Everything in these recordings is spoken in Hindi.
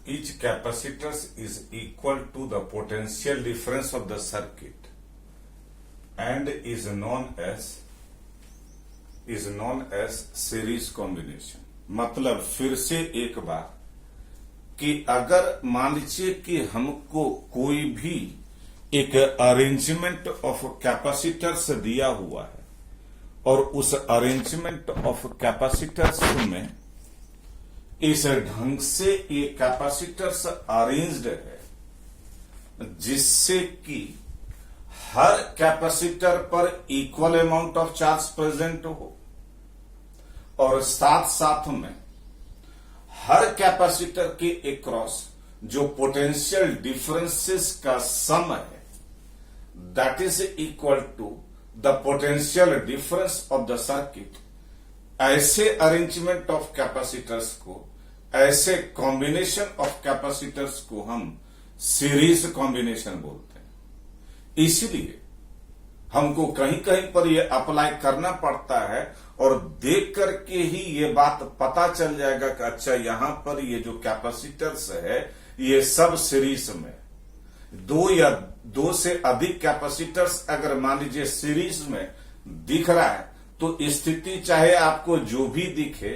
each capacitors is equal to the potential difference of the circuit and is known as series combination। मतलब फिर से एक बार कि अगर मान लीजिए कि हमको कोई भी एक अरेंजमेंट ऑफ कैपेसिटर्स दिया हुआ है और उस अरेंजमेंट ऑफ कैपेसिटर्स में इस ढंग से ये कैपेसिटर्स अरेंज्ड है जिससे कि हर कैपेसिटर पर equal amount of charge present हो और साथ साथ में हर कैपेसिटर के अक्रॉस जो पोटेंशियल डिफरेंसेस का सम है that is equal to the potential difference of the circuit. ऐसे अरेंजमेंट ऑफ कैपेसिटर्स को, ऐसे कॉम्बिनेशन ऑफ कैपेसिटर्स को हम सीरीज कॉम्बिनेशन बोलते हैं। इसलिए हमको कहीं कहीं पर यह अप्लाई करना पड़ता है और देख करके ही ये बात पता चल जाएगा कि अच्छा यहां पर ये जो कैपेसिटर्स है ये सब सीरीज में, दो या दो से अधिक कैपेसिटर्स अगर मान लीजिए सीरीज में दिख रहा है तो स्थिति चाहे आपको जो भी दिखे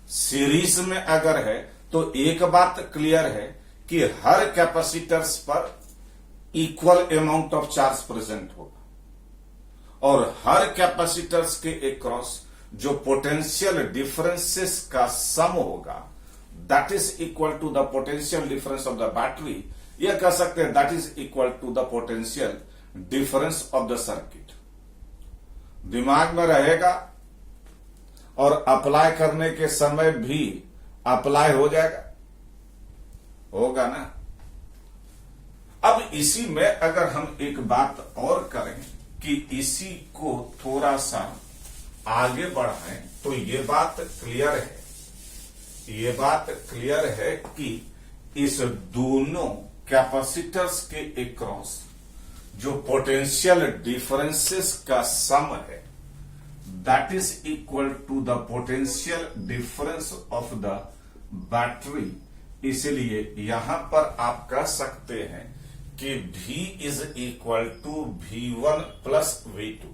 सीरीज में अगर है तो एक बात क्लियर है कि हर कैपेसिटर्स पर equal amount of charge present होगा और हर कैपेसिटर्स के अक्रॉस जो पोटेंशियल डिफरेंसेस का सम होगा that is equal to the potential difference of the battery. यह कह सकते हैं that is equal to the potential difference of the circuit. दिमाग में रहेगा और अप्लाई करने के समय भी अप्लाई हो जाएगा, होगा ना। अब इसी में अगर हम एक बात और करें कि इसी को थोड़ा सा आगे बढ़ाएं तो ये बात क्लियर है कि इस दोनों कैपेसिटर्स के अक्रॉस जो पोटेंशियल डिफरेंसेस का सम है that is equal to the potential difference of the battery. इसलिए यहां पर आप कह सकते हैं कि V is equal to V1 plus V2।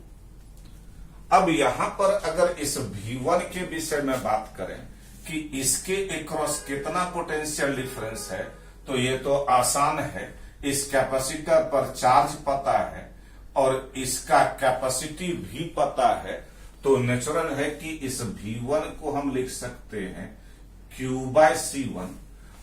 अब यहां पर अगर इस V1 के विषय में बात करें कि इसके अक्रॉस कितना पोटेंशियल डिफरेंस है तो ये तो आसान है, इस कैपेसिटर पर चार्ज पता है और इसका कैपेसिटी भी पता है तो नेचुरल है कि इस V1 को हम लिख सकते हैं Q/C1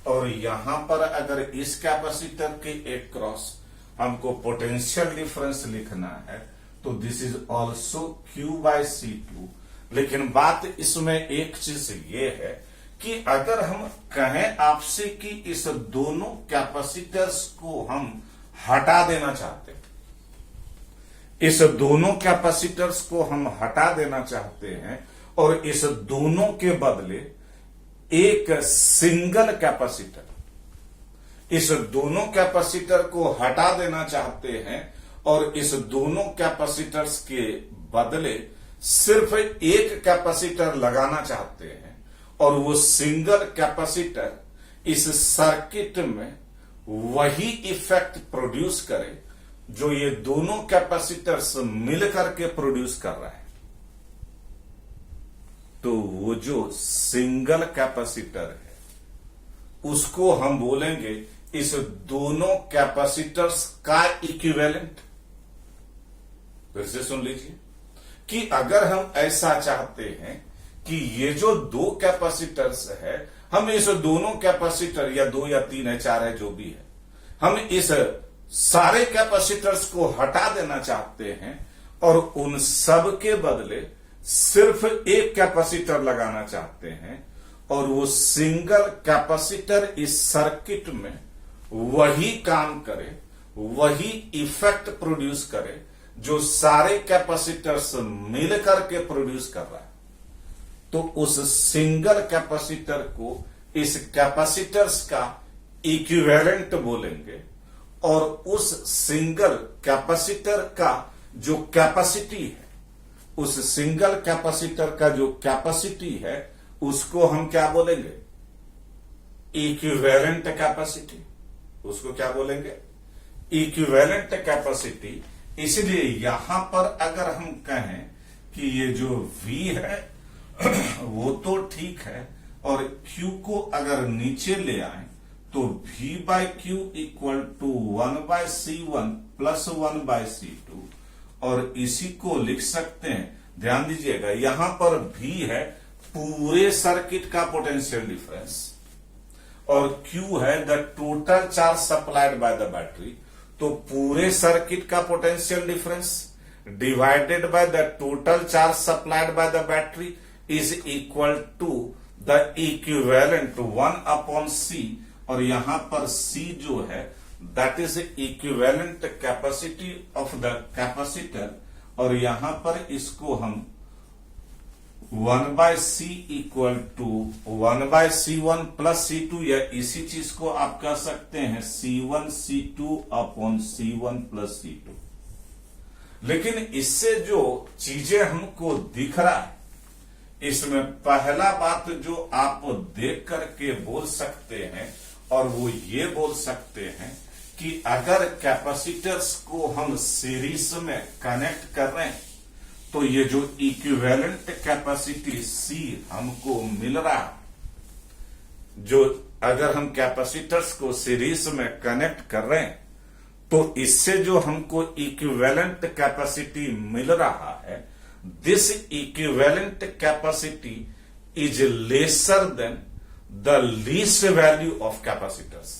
और यहां पर अगर इस कैपेसिटर के अक्रॉस हमको पोटेंशियल डिफरेंस लिखना है तो दिस इज ऑल्सो Q/C2। लेकिन बात इसमें एक चीज ये है कि अगर हम कहें आपसे कि इस दोनों कैपेसिटर्स को हम हटा देना चाहते हैं, इस दोनों कैपेसिटर्स को हम हटा देना चाहते हैं और इस दोनों के बदले एक सिंगल कैपेसिटर, इस दोनों कैपेसिटर को हटा देना चाहते हैं और इस दोनों कैपेसिटर्स के बदले सिर्फ एक कैपेसिटर लगाना चाहते हैं और वो सिंगल कैपेसिटर इस सर्किट में वही इफेक्ट प्रोड्यूस करे जो ये दोनों कैपेसिटर्स मिलकर के प्रोड्यूस कर रहा है, तो वो जो सिंगल कैपेसिटर है उसको हम बोलेंगे इस दोनों कैपेसिटर्स का इक्विवेलेंट। फिर से सुन लीजिए कि अगर हम ऐसा चाहते हैं कि ये जो दो कैपेसिटर्स है हम इस दोनों कैपेसिटर या दो या तीन है चार है जो भी है हम इस सारे कैपेसिटर्स को हटा देना चाहते हैं और उन सब के बदले सिर्फ एक कैपेसिटर लगाना चाहते हैं और वो सिंगल कैपेसिटर इस सर्किट में वही काम करे, वही इफेक्ट प्रोड्यूस करे जो सारे कैपेसिटर्स मिलकर के प्रोड्यूस कर रहा है। तो उस सिंगल कैपेसिटर को इस कैपेसिटर्स का इक्विवेलेंट बोलेंगे और उस सिंगल कैपेसिटर का जो कैपेसिटी है, उस सिंगल कैपेसिटर का जो कैपेसिटी है उसको हम क्या बोलेंगे, इक्विवेलेंट कैपेसिटी, उसको क्या बोलेंगे? Equivalent capacity. इसलिए यहां पर अगर हम कहें कि ये जो V है वो तो ठीक है, और Q को अगर नीचे ले आए तो V by Q equal to 1/C1 plus 1/C2, और इसी को लिख सकते हैं, ध्यान दीजिएगा यहां पर V है पूरे सर्किट का पोटेंशियल डिफरेंस, और Q है the total charge supplied by the battery, तो पूरे सर्किट का potential difference divided by the total charge supplied by the battery is equal to the equivalent 1/C, और यहां पर C जो है that is equivalent capacity of the capacitor, और यहां पर इसको हम 1/C equal to 1/C1 plus C2, या इसी चीज को आप कह सकते हैं C1 C2 upon C1 plus C2। लेकिन इससे जो चीजें हमको दिख रहा है, इसमें पहला बात जो आप देख करके बोल सकते हैं, और वो ये बोल सकते हैं कि अगर कैपेसिटर्स को हम सीरीज में कनेक्ट कर रहे हैं तो ये जो इक्विवेलेंट कैपेसिटी C हमको मिल रहा है, जो अगर हम कैपेसिटर्स को सीरीज में कनेक्ट कर रहे हैं तो इससे जो हमको इक्विवेलेंट कैपेसिटी मिल रहा है, this equivalent capacity is lesser than the least value of capacitors.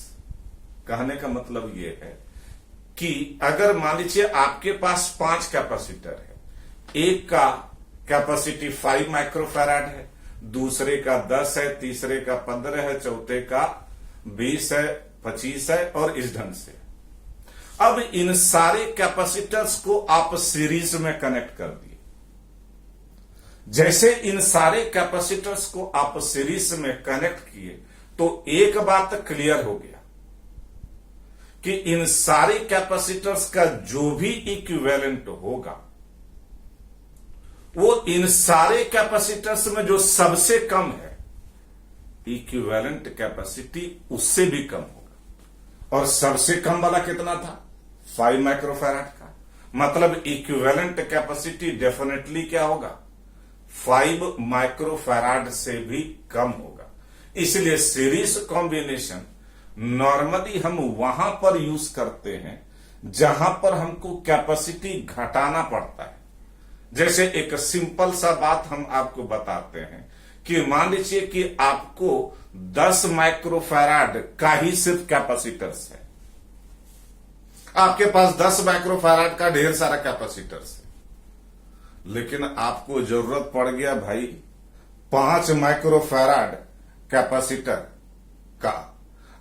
कहने का मतलब यह है कि अगर मान लीजिए आपके पास 5 कैपेसिटर है, एक का कैपेसिटी 5 माइक्रोफैराड है, दूसरे का 10 है, तीसरे का 15 है, चौथे का 20 है, 25 है, और इस ढंग से। अब इन सारे कैपेसिटर्स को आप सीरीज में कनेक्ट कर दिए। जैसे इन सारे कैपेसिटर्स को आप सीरीज में कनेक्ट किए तो एक बात क्लियर हो गया कि इन सारे कैपेसिटर्स का जो भी इक्विवेलेंट होगा वो इन सारे कैपेसिटर्स में जो सबसे कम है, इक्विवेलेंट कैपेसिटी उससे भी कम होगा। और सबसे कम वाला कितना था? 5 माइक्रोफैराड का। मतलब इक्विवेलेंट कैपेसिटी डेफिनेटली क्या होगा? 5 माइक्रोफैराड से भी कम होगा। इसलिए सीरीज कॉम्बिनेशन नॉर्मली हम वहां पर यूज करते हैं जहां पर हमको कैपेसिटी घटाना पड़ता है। जैसे एक सिंपल सा बात हम आपको बताते हैं कि मान लीजिए कि आपको 10 माइक्रोफैराड का ही सिर्फ कैपेसिटर्स है, आपके पास 10 माइक्रोफैराड का ढेर सारा कैपेसिटर्स है, लेकिन आपको जरूरत पड़ गया भाई 5 माइक्रोफैराड कैपेसिटर का।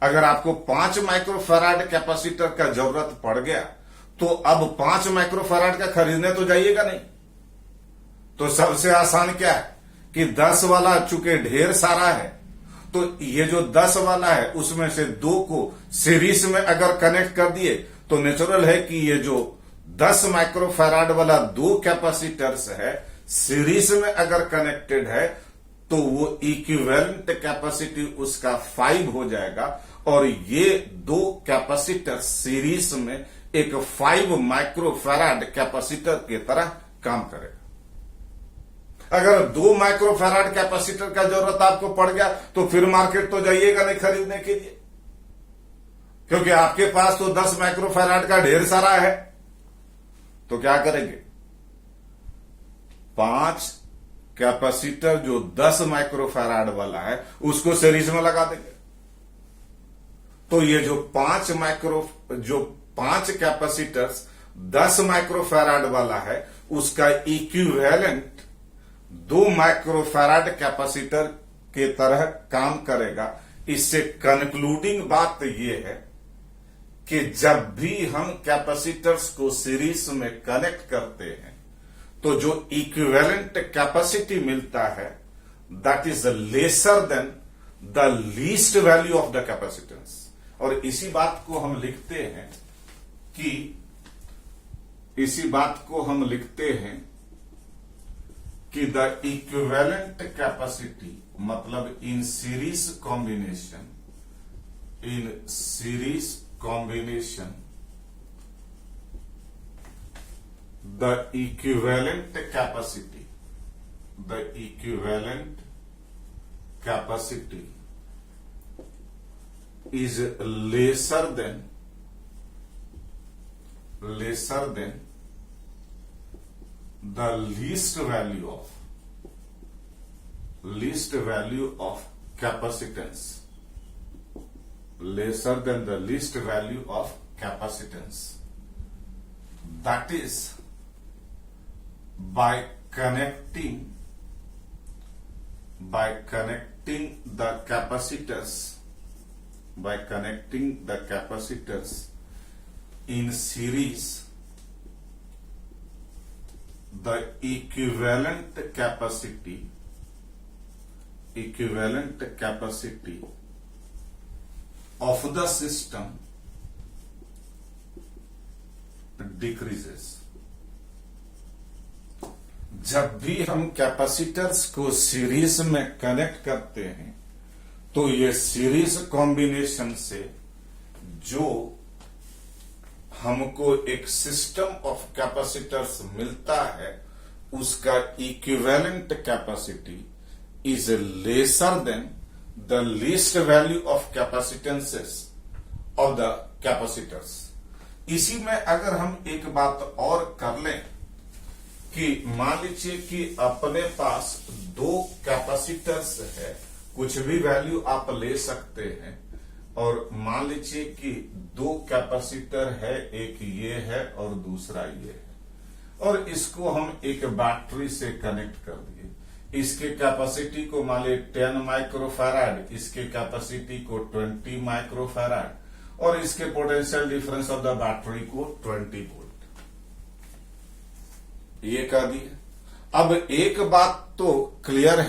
अगर आपको 5 माइक्रोफैराड कैपेसिटर का जरूरत पड़ गया तो अब 5 माइक्रोफैराड का खरीदने तो जाइएगा नहीं। तो सबसे आसान क्या है कि 10 वाला चूंकि ढेर सारा है, तो ये जो 10 वाला है उसमें से 2 को सीरीज में अगर कनेक्ट कर दिए तो नेचुरल है कि ये जो 10 माइक्रोफैराड वाला 2 कैपेसिटर्स है सीरीज में अगर कनेक्टेड है तो वो इक्विवेलेंट कैपेसिटी उसका 5 हो जाएगा, और ये 2 कैपेसिटर सीरीज में एक 5 माइक्रोफैराड कैपेसिटर की तरह काम करेगा। अगर 2 माइक्रोफैराड कैपेसिटर का जरूरत आपको पड़ गया तो फिर मार्केट तो जाइएगा नहीं खरीदने के लिए, क्योंकि आपके पास तो 10 माइक्रोफैराड का ढेर सारा है। तो क्या करेंगे? 5 कैपेसिटर जो 10 माइक्रोफैराड वाला है उसको सीरीज में लगा देंगे। तो ये जो 5 कैपेसिटर्स 10 माइक्रोफैराड वाला है उसका इक्विवेलेंट 2 माइक्रोफैराड कैपेसिटर के तरह काम करेगा। इससे कंक्लूडिंग बात यह है कि जब भी हम कैपेसिटर्स को सीरीज में कनेक्ट करते हैं तो जो इक्विवेलेंट कैपेसिटी मिलता है that is lesser than the least value of the capacitance. और इसी बात को हम लिखते हैं कि द इक्विवेलेंट कैपेसिटी मतलब in series combination in series combination the equivalent capacity is lesser than the least value of capacitance, lesser than the least value of capacitance. That is, by connecting the capacitors in series, the equivalent capacity of the system decreases. जब भी हम कैपेसिटर्स को सीरीज में कनेक्ट करते हैं तो ये सीरीज कॉम्बिनेशन से जो हमको एक सिस्टम ऑफ कैपेसिटर्स मिलता है उसका equivalent capacity is lesser than the least value of capacitances of the capacitors. इसी में अगर हम एक बात और कर लें कि मान लीजिए कि अपने पास दो कैपेसिटर्स है, कुछ भी वैल्यू आप ले सकते हैं, और मान लीजिए कि दो कैपेसिटर है, एक ये है और दूसरा ये है, और इसको हम एक बैटरी से कनेक्ट कर दिए। इसके कैपेसिटी को मान लीजिए 10 माइक्रोफैराड, इसके कैपेसिटी को 20 माइक्रोफैराड, और इसके potential difference of the battery को 20 वोल्ट, ये कह दिया। अब एक बात तो क्लियर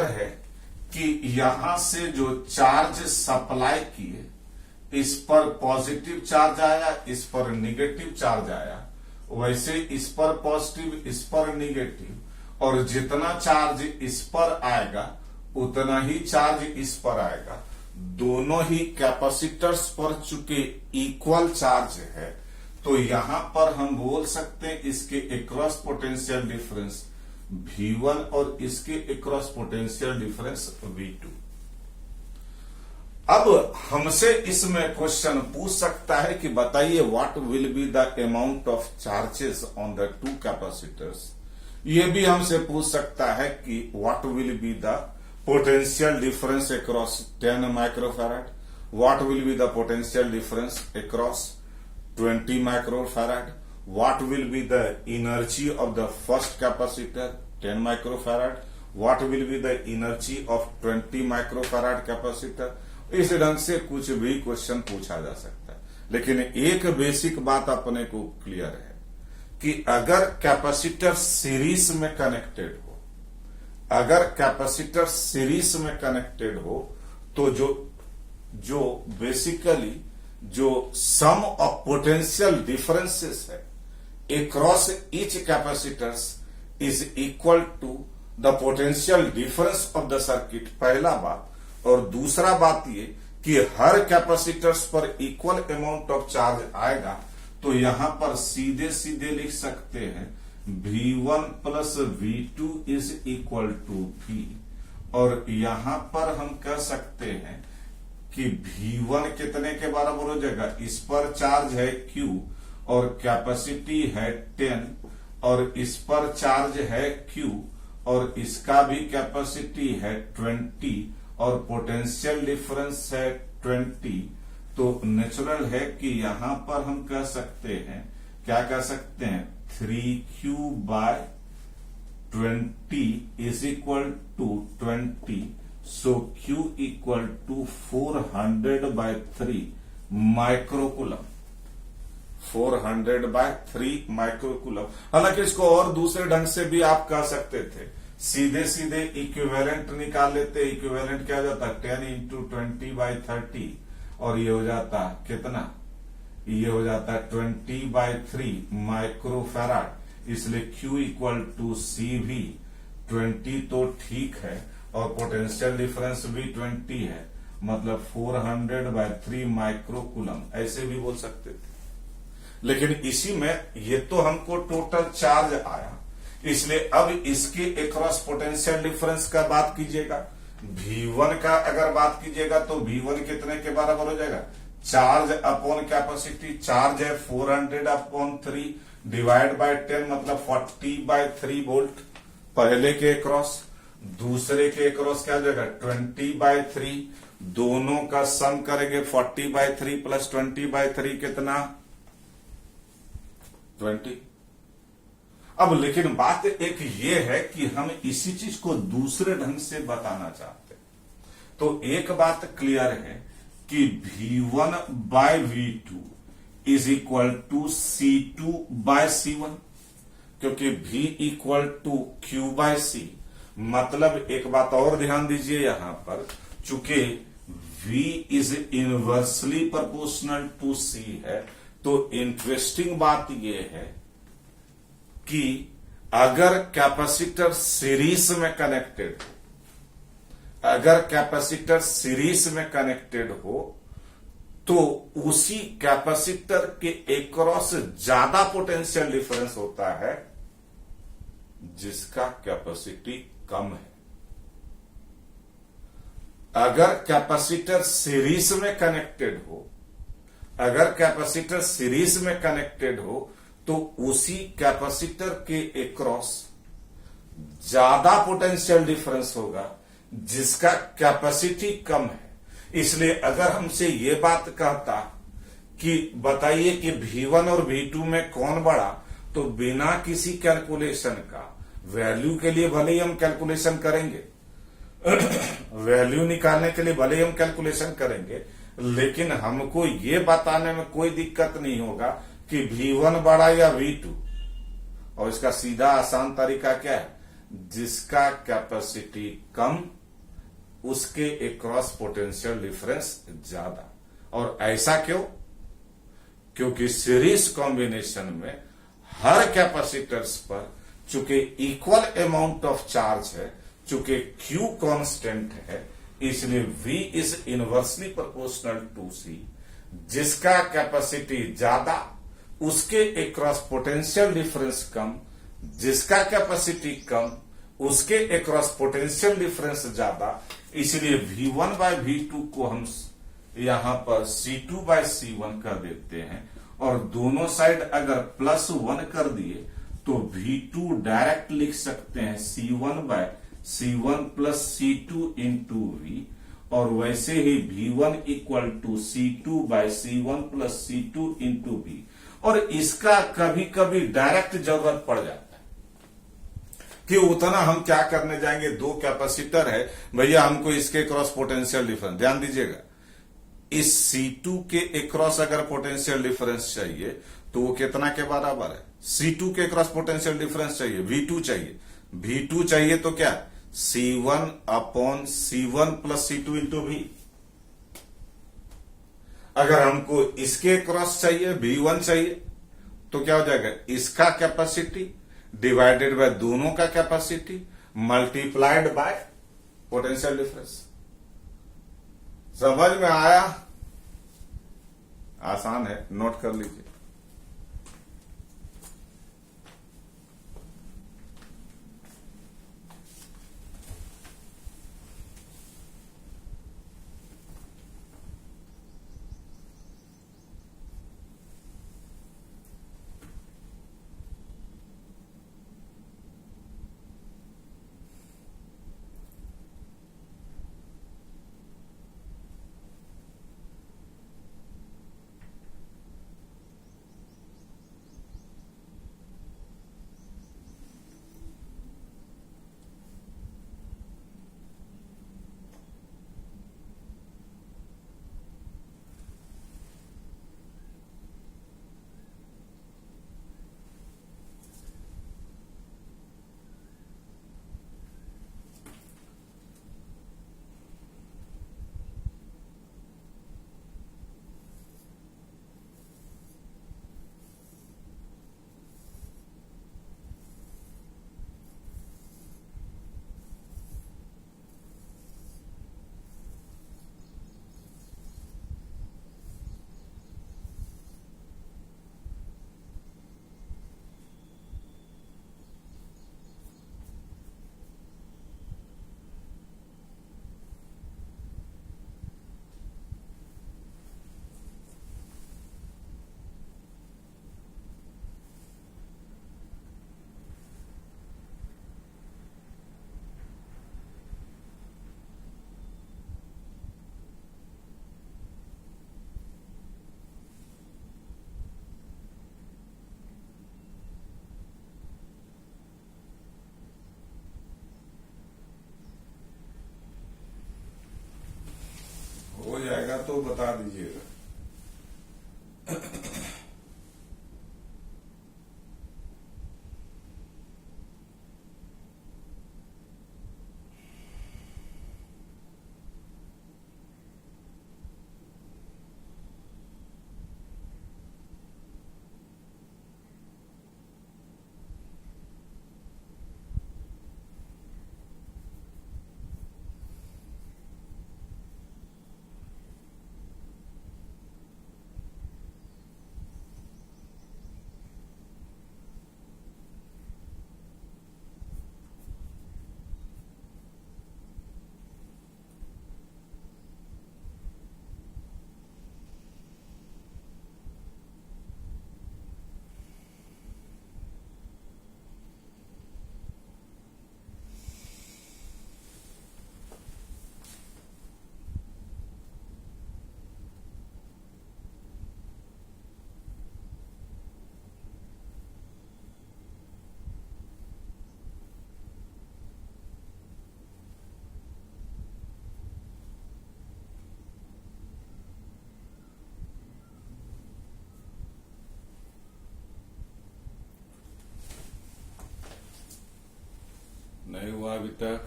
है कि यहां से जो चार्ज सप्लाई किए, इस पर पॉजिटिव चार्ज आया, इस पर निगेटिव चार्ज आया, वैसे इस पर पॉजिटिव, इस पर निगेटिव, और जितना चार्ज इस पर आएगा उतना ही चार्ज इस पर आएगा। दोनों ही कैपेसिटर्स पर चूंकि इक्वल चार्ज है तो यहां पर हम बोल सकते हैं इसके एक्रॉस पोटेंशियल डिफरेंस V1 और इसके एक्रॉस पोटेंशियल डिफरेंस V2। अब हमसे इसमें क्वेश्चन पूछ सकता है कि बताइए what will be the amount of charges on the two capacitors. ये भी हमसे पूछ सकता है कि what will be the potential difference across 10 microfarad, what will be the potential difference across 20 microfarad, what will be the energy of the first capacitor 10 microfarad, what will be the energy of 20 microfarad capacitor। इस ढंग से कुछ भी क्वेश्चन पूछा जा सकता है, लेकिन एक बेसिक बात अपने को क्लियर है कि अगर कैपेसिटर सीरीज में कनेक्टेड हो, तो जो बेसिकली जो सम ऑफ पोटेंशियल डिफरेंसेस है across each capacitors is equal to the potential difference of the circuit, पहला बात। और दूसरा बात ये कि हर कैपेसिटर्स पर इक्वल अमाउंट ऑफ चार्ज आएगा, तो यहां पर सीधे लिख सकते हैं V1 plus V2 is equal to V, और यहां पर हम कह सकते हैं कि V1 कितने के बराबर हो जाएगा, इस पर चार्ज है Q और कैपेसिटी है 10, और इस पर चार्ज है Q और इसका भी कैपेसिटी है 20 और पोटेंशियल डिफरेंस है 20। तो नेचुरल है कि यहां पर हम कह सकते हैं, क्या कह सकते हैं, 3Q by 20 is equal to 20, so Q equal to 400 by 3 microcoulomb, 400 by 3 microcoulomb. हालांकि इसको और दूसरे ढंग से भी आप कह सकते थे, सीधे इक्विवेलेंट निकाल लेते। इक्विवेलेंट क्या हो जाता है 10 into 20 by 30, और ये हो जाता कितना, ये हो जाता है 20 by 3 माइक्रोफैराड। इसलिए Q इक्वल टू CV 20 तो ठीक है, और पोटेंशियल डिफरेंस भी 20 है, मतलब 400/3 माइक्रोकूलम, ऐसे भी बोल सकते थे। लेकिन इसी में ये तो हमको टोटल चार्ज आया, इसलिए अब इसके अक्रॉस पोटेंशियल डिफरेंस का बात कीजिएगा। V1 का अगर बात कीजिएगा तो V1 कितने के बराबर हो जाएगा, चार्ज अपॉन कैपेसिटी। चार्ज है 400/3 डिवाइड बाय 10, मतलब 40/3 वोल्ट पहले के अक्रॉस। दूसरे के अक्रॉस क्या हो जाएगा, 20/3। दोनों का सम करेंगे 40/3 प्लस 20/3 कितना, 20। अब लेकिन बात एक ये है कि हम इसी चीज को दूसरे ढंग से बताना चाहते हैं। तो एक बात क्लियर है कि V1/V2 is equal to C2/C1, क्योंकि V इक्वल टू Q/C। मतलब एक बात और ध्यान दीजिए यहां पर, चूंकि V is inversely proportional to C है, तो इंटरेस्टिंग बात यह है कि अगर कैपेसिटर सीरीज में कनेक्टेड हो, अगर कैपेसिटर सीरीज में कनेक्टेड हो तो उसी कैपेसिटर के अक्रॉस ज्यादा पोटेंशियल डिफरेंस होता है जिसका कैपेसिटी कम है। अगर कैपेसिटर सीरीज में कनेक्टेड हो, अगर कैपेसिटर सीरीज में कनेक्टेड हो तो उसी कैपेसिटर के अक्रॉस ज्यादा पोटेंशियल डिफरेंस होगा जिसका कैपेसिटी कम है। इसलिए अगर हमसे ये बात कहता कि बताइए कि V1 और V2 में कौन बड़ा, तो बिना किसी कैलकुलेशन का, वैल्यू के लिए भले ही हम कैलकुलेशन करेंगे वैल्यू निकालने के लिए भले ही हम कैलकुलेशन करेंगे, लेकिन हमको ये बताने में कोई दिक्कत नहीं होगा कि V1 बड़ा या V2। और इसका सीधा आसान तरीका क्या है, जिसका कैपेसिटी कम उसके अक्रॉस पोटेंशियल डिफरेंस ज्यादा। और ऐसा क्यों, क्योंकि सीरीज कॉम्बिनेशन में हर कैपेसिटर्स पर चूंकि इक्वल अमाउंट ऑफ चार्ज है, चूंकि Q कांस्टेंट है, इसलिए V is inversely proportional to C। जिसका कैपेसिटी ज्यादा उसके अक्रॉस पोटेंशियल डिफरेंस कम, जिसका कैपेसिटी कम उसके अक्रॉस पोटेंशियल डिफरेंस ज्यादा। इसलिए V1/V2 को हम यहां पर C2/C1 कर देते हैं, और दोनों साइड अगर +1 कर दिए तो V2 डायरेक्ट लिख सकते हैं C1/C1 plus C2 into V, और वैसे ही V1 equal to C2/C1 plus C2 into V। और इसका कभी कभी डायरेक्ट जरूरत पड़ जाता है कि उतना हम क्या करने जाएंगे, दो कैपेसिटर है भैया, हमको इसके क्रॉस पोटेंशियल डिफरेंस, ध्यान दीजिएगा, इस C2 के अक्रॉस अगर पोटेंशियल डिफरेंस चाहिए तो वो कितना के बराबर है, C2 के क्रॉस पोटेंशियल डिफरेंस चाहिए, V2 चाहिए। V2 चाहिए तो क्या, C1/C1 plus C2 into V। अगर हमको इसके क्रॉस चाहिए, V1 चाहिए, तो क्या हो जाएगा, इसका कैपेसिटी डिवाइडेड बाय दोनों का capacity multiplied by potential difference. समझ में आया, आसान है, नोट कर लीजिए। जाएगा तो बता दीजिएगा। नहीं हुआ अभी तक।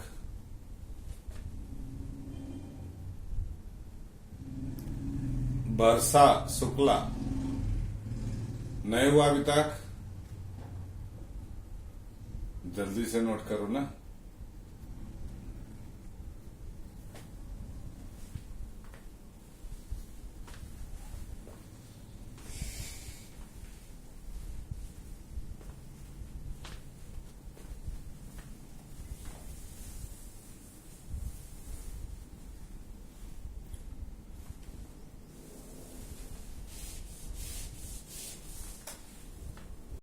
वर्षा शुक्ला, नहीं हुआ अभी तक। जल्दी से नोट करो ना।